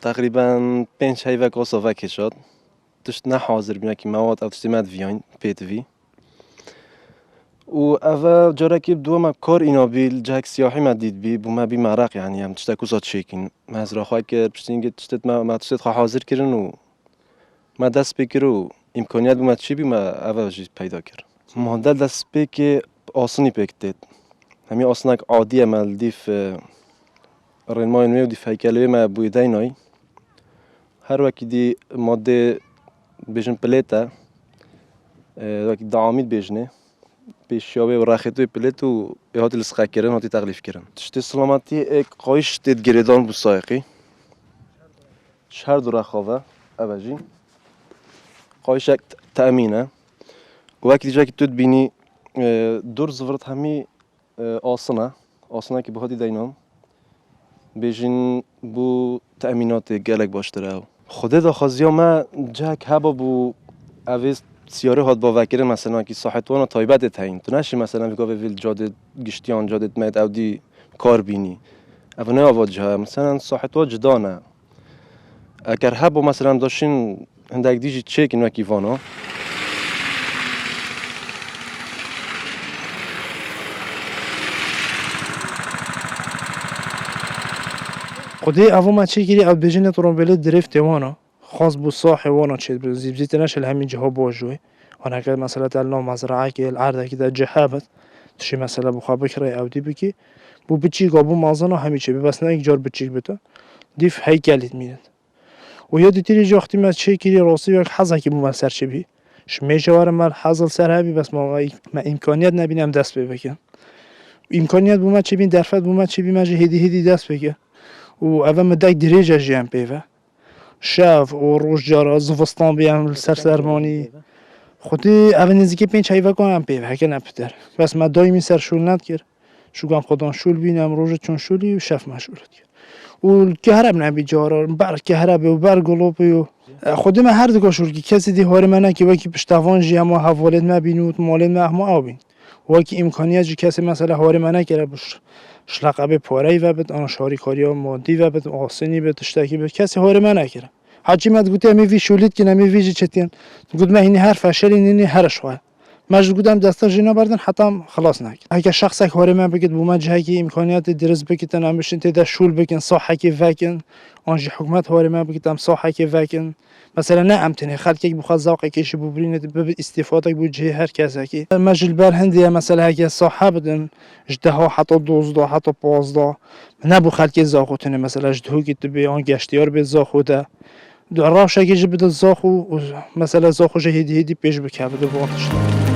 تقریبا 5 هیوک آساوک شد. تشت نه حاضر بینه که مواد افستیمت ویان پیتوی. و اول جاره که دوم کار اینا بیل جاک سیاحی مدید بی بوم بی مرق یعنی هم تشت کوزات شکین. مزرعه خواهی که پشتینگه تشت ما تشت خواه حاضر کردن و ما دست بکر و امکانیت بوم چی بی ما اول جیز پیدا کرد. مادر دست بک آسانی بکتید. همین آسانک عادی عمل دیف رنمای نمی و دیف هیکلوی ما بویده نای. هر وقتی دی ماده بیشن پلیتا وقتی دعامید بیشنه پیشیابه و راحتی پلیت و هاتی لسخه کردن هاتی تغلیف کردن. تشت سلامتی یک قایش تد گریدان بسایقی شهر دو رخاوه اوجی قایش یک تأمینه و وقتی جایی که تود بینی دور زفرت همی آسانه که بخاطی دینام بیشین بو تأمینات گلک باشتره. خود داخازیا ما جاک هبا بو اویست سیاره هات با وکیل مثلا که صحتوان تایبت تاین تو نشی مثلا میگه ویل جاده گشتیان جاده مد اودی کار بینی اونه آواجه مثلا صحتوان جدانه اگر هبا مثلا داشتین هندک دیجی چک اینو کیوانا خدای اول ما چی کردی اب بجنه ترامبیل درفت وانا خاص بو صاحب وانا چه زیبزیت نشل همین جها باجوه وانا که مثلا تلنا مزرعه که الارض که جهابت تشي مثلا بخواب كري او دي بكي بو بتشيك او بو مازنو همي چه بس نه یک جار بتشيك بتا ديف هيكلت مينت و يدي تيري جو اختي ما تشي كيري راسي يك حظا كي بو مسر شبي شميشه وار مال حظل سر هبي بس ما امكانيات نبينم دست بكن امكانيات بو ما چه بين درفت بو ما چه بي ما هدي دست بكن و اول مدك دريجه جيم بيفا شاف و روش جارا زفستان بيعمل سرماني خودی اول نزدیکی 5 هیوا کنم پیو هکه نپتر بس ما دائمی سر شول ند کرد شوگم خودان شول بینم روز چون شولی و شف مشغول کرد و کهرب نبی جارا بر کهرب و بر گلوبی و خودی من هر دو شول کی کسی دی هار منه که وکی پشتوان جی اما حوالت ما بینود مال ما هم آبین وکی امکانیت جو کسی مثلا هار منه کرده بش شلقه پاره و بد آن شاری کاریا مادی و بد آسنی بد اشتکی بد کسی هار منه کرده حاجی مد گوته می وی شولید که نمی ویجی چتین گفت ما هنی هر فشلی نی هر شوه ماج گودم دستا جینا بردن حتی خلاص نک اگه شخص یک هاره من بگید بو ما جهه کی امکانیات درس بکیتن امشین تدا شول بکن صحه کی وکن آنجی حکومت هاره من بگیدم صحه کی وکن مثلا نه امتنه خلک یک بخواد ذوق کیش بو برین به استفاده بو جهه هر کس کی مجل بر هندی مثلا اگه صحه بدن اجده حتی 12 حتی 15 نه بو خلک ذوقتونه مثلا اجده کی تو به آن گشتیار به ذوقوده راوشه که جبت الزاخو مثلا زاخو هدي پیش بکه بده وقتش